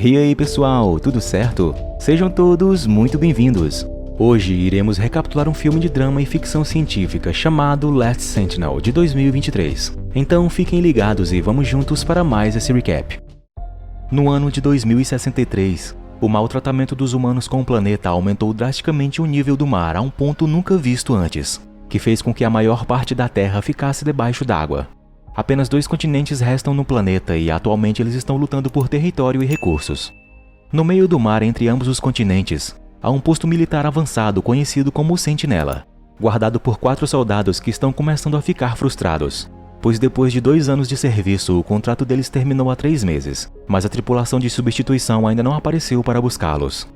E aí pessoal, tudo certo? Sejam todos muito bem-vindos. Hoje iremos recapitular um filme de drama e ficção científica chamado Last Sentinel, de 2023. Então fiquem ligados e vamos juntos para mais esse recap. No ano de 2063, o maltratamento dos humanos com o planeta aumentou drasticamente o nível do mar a um ponto nunca visto antes, que fez com que a maior parte da Terra ficasse debaixo d'água. Apenas 2 continentes restam no planeta e atualmente eles estão lutando por território e recursos. No meio do mar entre ambos os continentes, há um posto militar avançado conhecido como o Sentinela, guardado por 4 soldados que estão começando a ficar frustrados, pois depois de 2 anos de serviço o contrato deles terminou há 3 meses, mas a tripulação de substituição ainda não apareceu para buscá-los.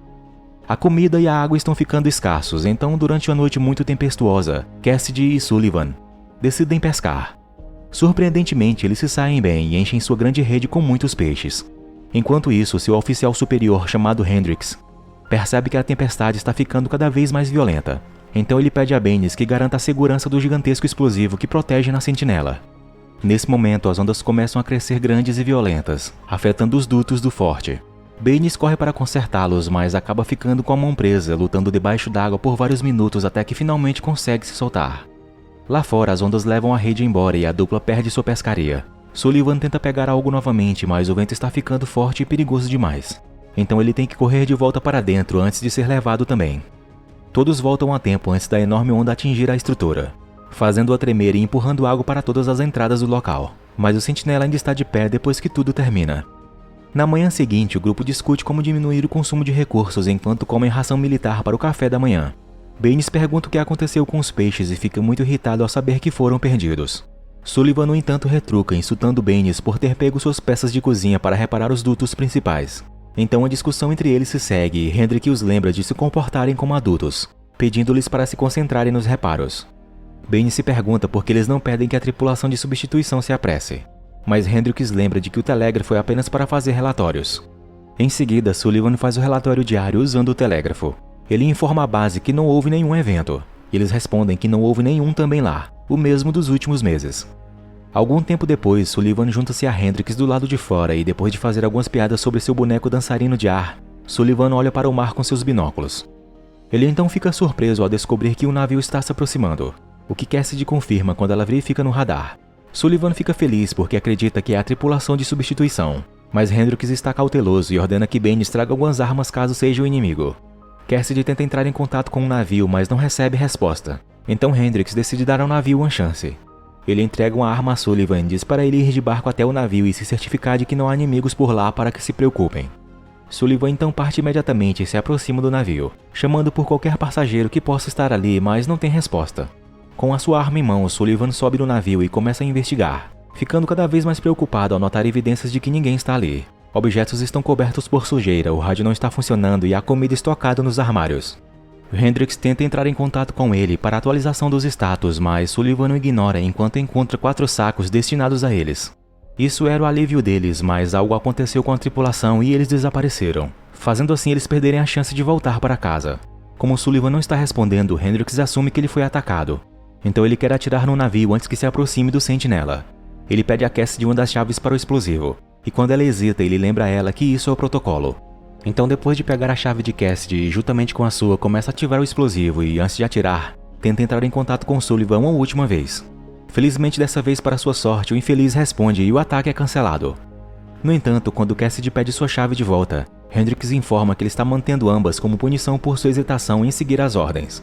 A comida e a água estão ficando escassos, então durante uma noite muito tempestuosa, Cassidy e Sullivan decidem pescar. Surpreendentemente, eles se saem bem e enchem sua grande rede com muitos peixes. Enquanto isso, seu oficial superior chamado Hendrix percebe que a tempestade está ficando cada vez mais violenta. Então ele pede a Baines que garanta a segurança do gigantesco explosivo que protege na sentinela. Nesse momento, as ondas começam a crescer grandes e violentas, afetando os dutos do forte. Baines corre para consertá-los, mas acaba ficando com a mão presa, lutando debaixo d'água por vários minutos até que finalmente consegue se soltar. Lá fora, as ondas levam a rede embora e a dupla perde sua pescaria. Sullivan tenta pegar algo novamente, mas o vento está ficando forte e perigoso demais. Então ele tem que correr de volta para dentro antes de ser levado também. Todos voltam a tempo antes da enorme onda atingir a estrutura, fazendo-a tremer e empurrando água para todas as entradas do local. Mas o sentinela ainda está de pé depois que tudo termina. Na manhã seguinte, o grupo discute como diminuir o consumo de recursos enquanto comem ração militar para o café da manhã. Baines pergunta o que aconteceu com os peixes e fica muito irritado ao saber que foram perdidos. Sullivan, no entanto, retruca, insultando Baines por ter pego suas peças de cozinha para reparar os dutos principais. Então a discussão entre eles se segue e Hendrik os lembra de se comportarem como adultos, pedindo-lhes para se concentrarem nos reparos. Baines se pergunta por que eles não pedem que a tripulação de substituição se apresse, mas Hendrix lembra de que o telégrafo é apenas para fazer relatórios. Em seguida, Sullivan faz o relatório diário usando o telégrafo. Ele informa a base que não houve nenhum evento, e eles respondem que não houve nenhum também lá, o mesmo dos últimos meses. Algum tempo depois, Sullivan junta-se a Hendrix do lado de fora e depois de fazer algumas piadas sobre seu boneco dançarino de ar, Sullivan olha para o mar com seus binóculos. Ele então fica surpreso ao descobrir que o navio está se aproximando, o que Cassidy confirma quando ela verifica no radar. Sullivan fica feliz porque acredita que é a tripulação de substituição, mas Hendrix está cauteloso e ordena que Baines traga algumas armas caso seja o inimigo. Cassidy tenta entrar em contato com o navio, mas não recebe resposta. Então Hendrix decide dar ao navio uma chance. Ele entrega uma arma a Sullivan e diz para ele ir de barco até o navio e se certificar de que não há inimigos por lá para que se preocupem. Sullivan então parte imediatamente e se aproxima do navio, chamando por qualquer passageiro que possa estar ali, mas não tem resposta. Com a sua arma em mão, Sullivan sobe no navio e começa a investigar, ficando cada vez mais preocupado ao notar evidências de que ninguém está ali. Objetos estão cobertos por sujeira, o rádio não está funcionando e há comida estocada nos armários. Hendrix tenta entrar em contato com ele para a atualização dos status, mas Sullivan o ignora enquanto encontra 4 sacos destinados a eles. Isso era o alívio deles, mas algo aconteceu com a tripulação e eles desapareceram, fazendo assim eles perderem a chance de voltar para casa. Como Sullivan não está respondendo, Hendrix assume que ele foi atacado. Então ele quer atirar no navio antes que se aproxime do sentinela. Ele pede a Cassidy uma das chaves para o explosivo. E quando ela hesita, ele lembra a ela que isso é o protocolo. Então depois de pegar a chave de Cassidy, juntamente com a sua, começa a ativar o explosivo e, antes de atirar, tenta entrar em contato com Sullivan uma última vez. Felizmente dessa vez para sua sorte, o infeliz responde e o ataque é cancelado. No entanto, quando Cassidy pede sua chave de volta, Hendrix informa que ele está mantendo ambas como punição por sua hesitação em seguir as ordens.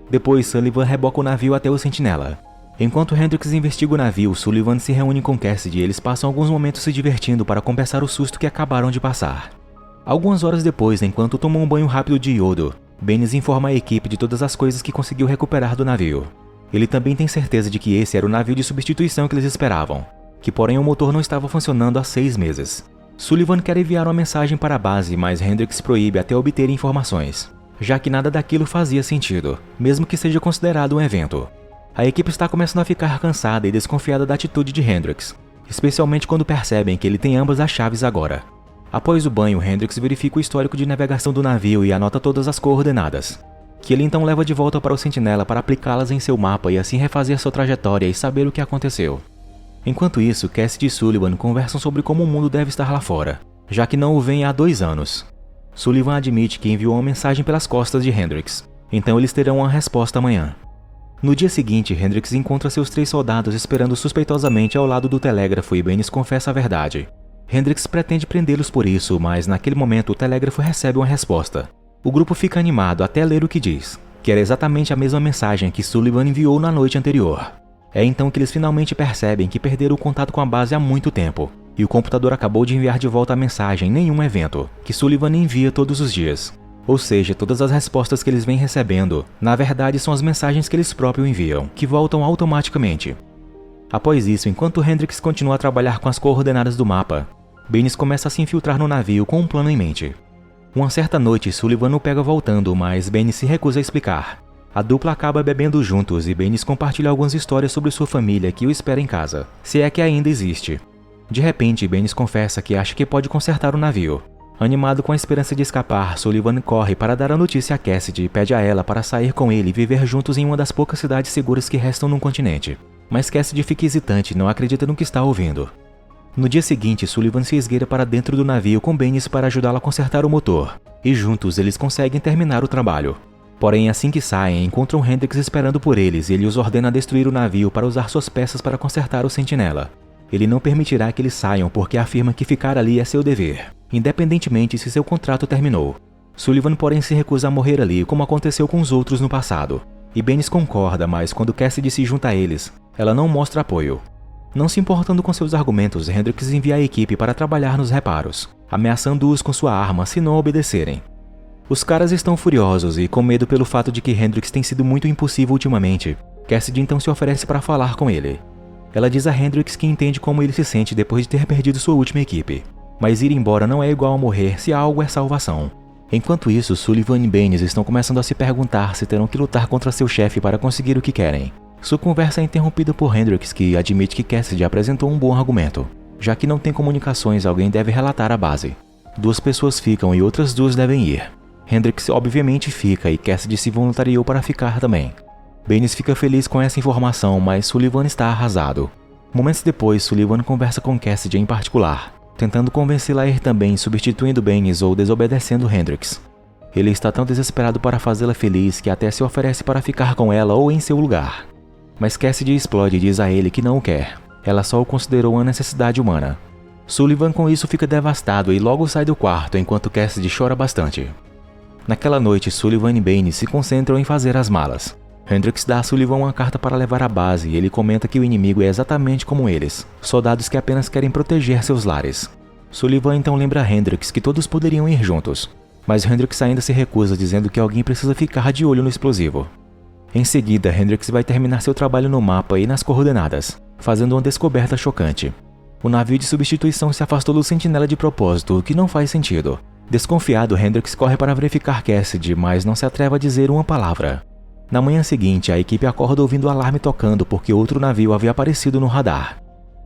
Depois, Sullivan reboca o navio até o sentinela. Enquanto Hendrix investiga o navio, Sullivan se reúne com Cassidy e eles passam alguns momentos se divertindo para compensar o susto que acabaram de passar. Algumas horas depois, enquanto tomam um banho rápido de iodo, Baines informa a equipe de todas as coisas que conseguiu recuperar do navio. Ele também tem certeza de que esse era o navio de substituição que eles esperavam, que porém o motor não estava funcionando há 6 meses. Sullivan quer enviar uma mensagem para a base, mas Hendrix proíbe até obter informações, já que nada daquilo fazia sentido, mesmo que seja considerado um evento. A equipe está começando a ficar cansada e desconfiada da atitude de Hendrix, especialmente quando percebem que ele tem ambas as chaves agora. Após o banho, Hendrix verifica o histórico de navegação do navio e anota todas as coordenadas, que ele então leva de volta para o sentinela para aplicá-las em seu mapa e assim refazer sua trajetória e saber o que aconteceu. Enquanto isso, Cassidy e Sullivan conversam sobre como o mundo deve estar lá fora. já que não o vem há 2 anos. Sullivan admite que enviou uma mensagem pelas costas de Hendricks, então eles terão uma resposta amanhã. No dia seguinte, Hendricks encontra seus 3 soldados esperando suspeitosamente ao lado do telégrafo e Baynes confessa a verdade. Hendricks pretende prendê-los por isso, mas naquele momento o telégrafo recebe uma resposta. O grupo fica animado até ler o que diz, que era exatamente a mesma mensagem que Sullivan enviou na noite anterior. É então que eles finalmente percebem que perderam o contato com a base há muito tempo, e o computador acabou de enviar de volta a mensagem em nenhum evento, que Sullivan envia todos os dias. Ou seja, todas as respostas que eles vêm recebendo, na verdade são as mensagens que eles próprios enviam, que voltam automaticamente. Após isso, enquanto Hendricks continua a trabalhar com as coordenadas do mapa, Baynes começa a se infiltrar no navio com um plano em mente. Uma certa noite, Sullivan o pega voltando, mas Baynes se recusa a explicar. A dupla acaba bebendo juntos e Baynes compartilha algumas histórias sobre sua família que o espera em casa, se é que ainda existe. De repente, Baynes confessa que acha que pode consertar o navio. Animado com a esperança de escapar, Sullivan corre para dar a notícia a Cassidy e pede a ela para sair com ele e viver juntos em uma das poucas cidades seguras que restam no continente. Mas Cassidy fica hesitante e não acredita no que está ouvindo. No dia seguinte, Sullivan se esgueira para dentro do navio com Baynes para ajudá-lo a consertar o motor, e juntos eles conseguem terminar o trabalho. Porém, assim que saem, encontram Hendricks esperando por eles e ele os ordena a destruir o navio para usar suas peças para consertar o Sentinela. Ele não permitirá que eles saiam porque afirma que ficar ali é seu dever, independentemente se seu contrato terminou. Sullivan, porém, se recusa a morrer ali como aconteceu com os outros no passado, e Baynes concorda, mas quando Cassidy se junta a eles, ela não mostra apoio. Não se importando com seus argumentos, Hendricks envia a equipe para trabalhar nos reparos, ameaçando-os com sua arma se não obedecerem. Os caras estão furiosos e com medo pelo fato de que Hendricks tem sido muito impulsivo ultimamente. Cassidy então se oferece para falar com ele. Ela diz a Hendricks que entende como ele se sente depois de ter perdido sua última equipe, mas ir embora não é igual a morrer se algo é salvação. Enquanto isso, Sullivan e Baynes estão começando a se perguntar se terão que lutar contra seu chefe para conseguir o que querem. Sua conversa é interrompida por Hendricks, que admite que Cassidy apresentou um bom argumento. Já que não tem comunicações, alguém deve relatar a base. 2 pessoas ficam e outras 2 devem ir. Hendricks obviamente fica e Cassidy se voluntariou para ficar também. Baynes fica feliz com essa informação, mas Sullivan está arrasado. Momentos depois, Sullivan conversa com Cassidy em particular, tentando convencê-la a ir também, substituindo Baynes ou desobedecendo Hendricks. Ele está tão desesperado para fazê-la feliz que até se oferece para ficar com ela ou em seu lugar. Mas Cassidy explode e diz a ele que não o quer. Ela só o considerou uma necessidade humana. Sullivan com isso fica devastado e logo sai do quarto enquanto Cassidy chora bastante. Naquela noite, Sullivan e Baynes se concentram em fazer as malas. Hendricks dá a Sullivan uma carta para levar à base e ele comenta que o inimigo é exatamente como eles, soldados que apenas querem proteger seus lares. Sullivan então lembra a Hendricks que todos poderiam ir juntos, mas Hendricks ainda se recusa, dizendo que alguém precisa ficar de olho no explosivo. Em seguida, Hendricks vai terminar seu trabalho no mapa e nas coordenadas, fazendo uma descoberta chocante. O navio de substituição se afastou do Sentinela de propósito, o que não faz sentido. Desconfiado, Hendricks corre para verificar Cassidy, mas não se atreve a dizer uma palavra. Na manhã seguinte, a equipe acorda ouvindo o alarme tocando porque outro navio havia aparecido no radar.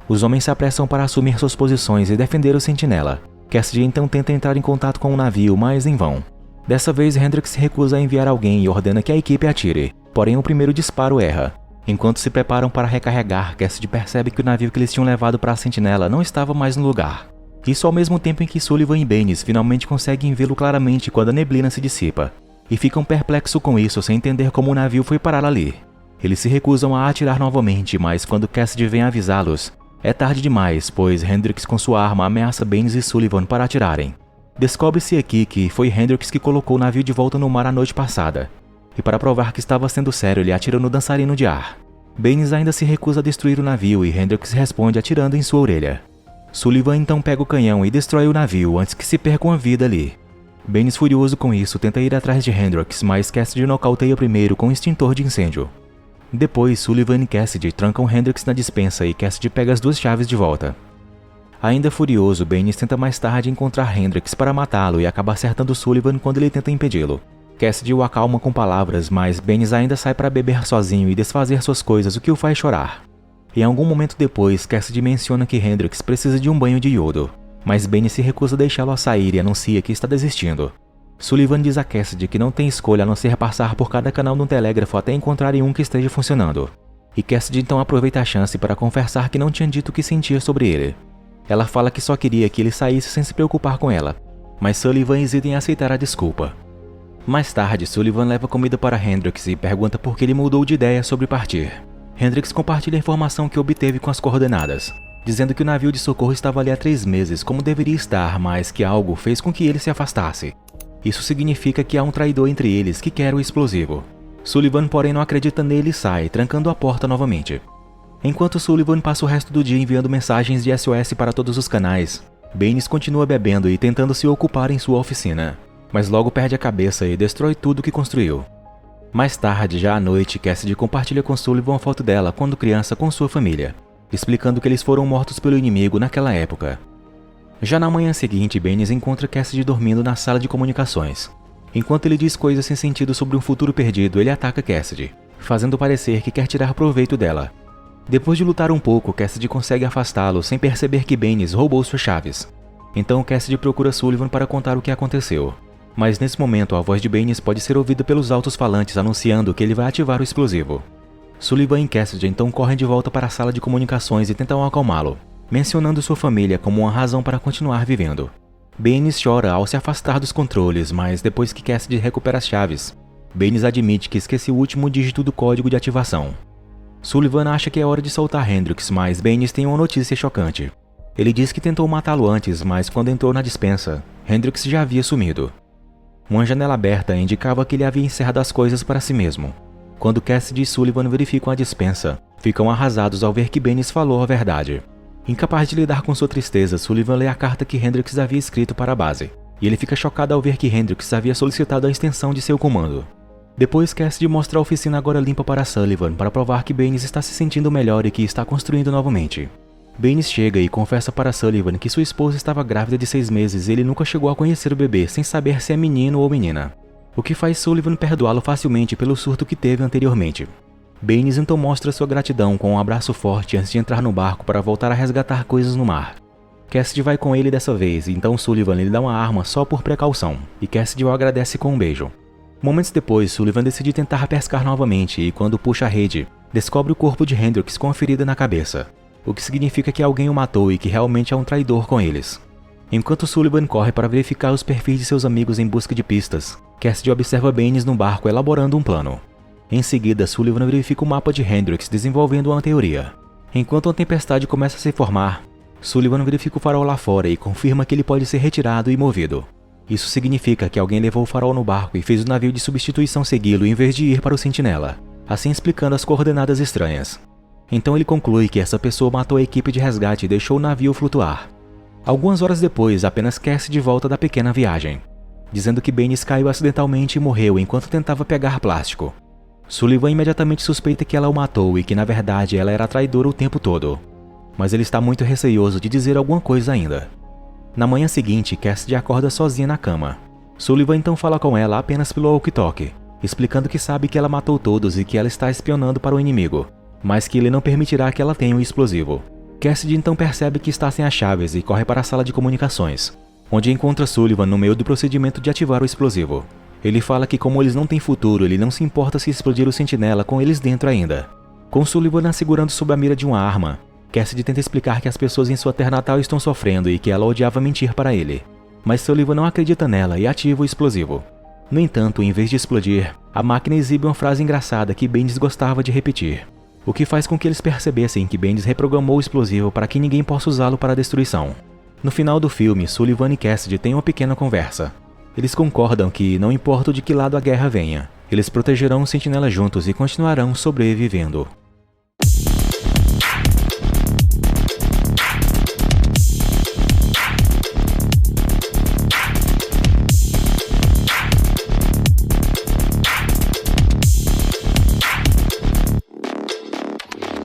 Os homens se apressam para assumir suas posições e defender o Sentinela. Cassidy então tenta entrar em contato com o navio, mas em vão. Dessa vez, Hendricks se recusa a enviar alguém e ordena que a equipe atire, porém o primeiro disparo erra. Enquanto se preparam para recarregar, Cassidy percebe que o navio que eles tinham levado para a Sentinela não estava mais no lugar. Isso ao mesmo tempo em que Sullivan e Baynes finalmente conseguem vê-lo claramente quando a neblina se dissipa, e ficam perplexos com isso sem entender como o navio foi parar ali. Eles se recusam a atirar novamente, mas quando Cassidy vem avisá-los, é tarde demais, pois Hendricks com sua arma ameaça Baynes e Sullivan para atirarem. Descobre-se aqui que foi Hendricks que colocou o navio de volta no mar a noite passada, e para provar que estava sendo sério, ele atira no dançarino de ar. Baynes ainda se recusa a destruir o navio e Hendricks responde atirando em sua orelha. Sullivan então pega o canhão e destrói o navio antes que se perca uma vida ali. Baynes, furioso com isso, tenta ir atrás de Hendricks, mas Cassidy nocauteia primeiro com um extintor de incêndio. Depois, Sullivan e Cassidy trancam Hendricks na despensa e Cassidy pega as 2 chaves de volta. Ainda furioso, Baynes tenta mais tarde encontrar Hendricks para matá-lo e acaba acertando Sullivan quando ele tenta impedi-lo. Cassidy o acalma com palavras, mas Baynes ainda sai para beber sozinho e desfazer suas coisas, o que o faz chorar. Em algum momento depois, Cassidy menciona que Hendricks precisa de um banho de iodo, mas Baynes se recusa a deixá-lo a sair e anuncia que está desistindo. Sullivan diz a Cassidy que não tem escolha a não ser passar por cada canal no telégrafo até encontrarem um que esteja funcionando. E Cassidy então aproveita a chance para confessar que não tinha dito o que sentia sobre ele. Ela fala que só queria que ele saísse sem se preocupar com ela, mas Sullivan hesita em aceitar a desculpa. Mais tarde, Sullivan leva comida para Hendricks e pergunta por que ele mudou de ideia sobre partir. Hendricks compartilha a informação que obteve com as coordenadas, dizendo que o navio de socorro estava ali há 3 meses como deveria estar, mas que algo fez com que ele se afastasse. Isso significa que há um traidor entre eles que quer o explosivo. Sullivan, porém, não acredita nele e sai, trancando a porta novamente. Enquanto Sullivan passa o resto do dia enviando mensagens de SOS para todos os canais, Baines continua bebendo e tentando se ocupar em sua oficina, mas logo perde a cabeça e destrói tudo que construiu. Mais tarde, já à noite, Cassidy compartilha com Sullivan a foto dela quando criança com sua família, explicando que eles foram mortos pelo inimigo naquela época. Já na manhã seguinte, Baines encontra Cassidy dormindo na sala de comunicações. Enquanto ele diz coisas sem sentido sobre um futuro perdido, ele ataca Cassidy, fazendo parecer que quer tirar proveito dela. Depois de lutar um pouco, Cassidy consegue afastá-lo sem perceber que Baines roubou suas chaves. Então Cassidy procura Sullivan para contar o que aconteceu. Mas nesse momento, a voz de Baines pode ser ouvida pelos altos-falantes anunciando que ele vai ativar o explosivo. Sullivan e Cassidy então correm de volta para a sala de comunicações e tentam acalmá-lo, mencionando sua família como uma razão para continuar vivendo. Baines chora ao se afastar dos controles, mas depois que Cassidy recupera as chaves, Baines admite que esqueceu o último dígito do código de ativação. Sullivan acha que é hora de soltar Hendricks, mas Baines tem uma notícia chocante. Ele diz que tentou matá-lo antes, mas quando entrou na despensa, Hendricks já havia sumido. Uma janela aberta indicava que ele havia encerrado as coisas para si mesmo. Quando Cassidy e Sullivan verificam a despensa, ficam arrasados ao ver que Baines falou a verdade. Incapaz de lidar com sua tristeza, Sullivan lê a carta que Hendricks havia escrito para a base, e ele fica chocado ao ver que Hendricks havia solicitado a extensão de seu comando. Depois, Cassidy mostra a oficina agora limpa para Sullivan para provar que Baines está se sentindo melhor e que está construindo novamente. Baines chega e confessa para Sullivan que sua esposa estava grávida de 6 meses e ele nunca chegou a conhecer o bebê sem saber se é menino ou menina, o que faz Sullivan perdoá-lo facilmente pelo surto que teve anteriormente. Baines então mostra sua gratidão com um abraço forte antes de entrar no barco para voltar a resgatar coisas no mar. Cassidy vai com ele dessa vez, então Sullivan lhe dá uma arma só por precaução, e Cassidy o agradece com um beijo. Momentos depois, Sullivan decide tentar pescar novamente e quando puxa a rede, descobre o corpo de Hendricks com a ferida na cabeça, o que significa que alguém o matou e que realmente é um traidor com eles. Enquanto Sullivan corre para verificar os perfis de seus amigos em busca de pistas, Cassidy observa Baines no barco elaborando um plano. Em seguida, Sullivan verifica o mapa de Hendricks desenvolvendo uma teoria. Enquanto uma tempestade começa a se formar, Sullivan verifica o farol lá fora e confirma que ele pode ser retirado e movido. Isso significa que alguém levou o farol no barco e fez o navio de substituição segui-lo em vez de ir para o Sentinela, assim explicando as coordenadas estranhas. Então ele conclui que essa pessoa matou a equipe de resgate e deixou o navio flutuar. Algumas horas depois, apenas Cassidy volta da pequena viagem, dizendo que Baines caiu acidentalmente e morreu enquanto tentava pegar plástico. Sullivan imediatamente suspeita que ela o matou e que na verdade ela era traidora o tempo todo, mas ele está muito receoso de dizer alguma coisa ainda. Na manhã seguinte, Cassidy acorda sozinha na cama. Sullivan então fala com ela apenas pelo walkie-talkie, explicando que sabe que ela matou todos e que ela está espionando para o inimigo, mas que ele não permitirá que ela tenha um explosivo. Cassidy então percebe que está sem as chaves e corre para a sala de comunicações, onde encontra Sullivan no meio do procedimento de ativar o explosivo. Ele fala que como eles não têm futuro, ele não se importa se explodir o Sentinela com eles dentro ainda. Com Sullivan segurando sob a mira de uma arma, Cassidy tenta explicar que as pessoas em sua terra natal estão sofrendo e que ela odiava mentir para ele. Mas Sullivan não acredita nela e ativa o explosivo. No entanto, em vez de explodir, a máquina exibe uma frase engraçada que Baines gostava de repetir, o que faz com que eles percebessem que Baines reprogramou o explosivo para que ninguém possa usá-lo para a destruição. No final do filme, Sullivan e Cassidy têm uma pequena conversa. Eles concordam que, não importa de que lado a guerra venha, eles protegerão o Sentinela juntos e continuarão sobrevivendo.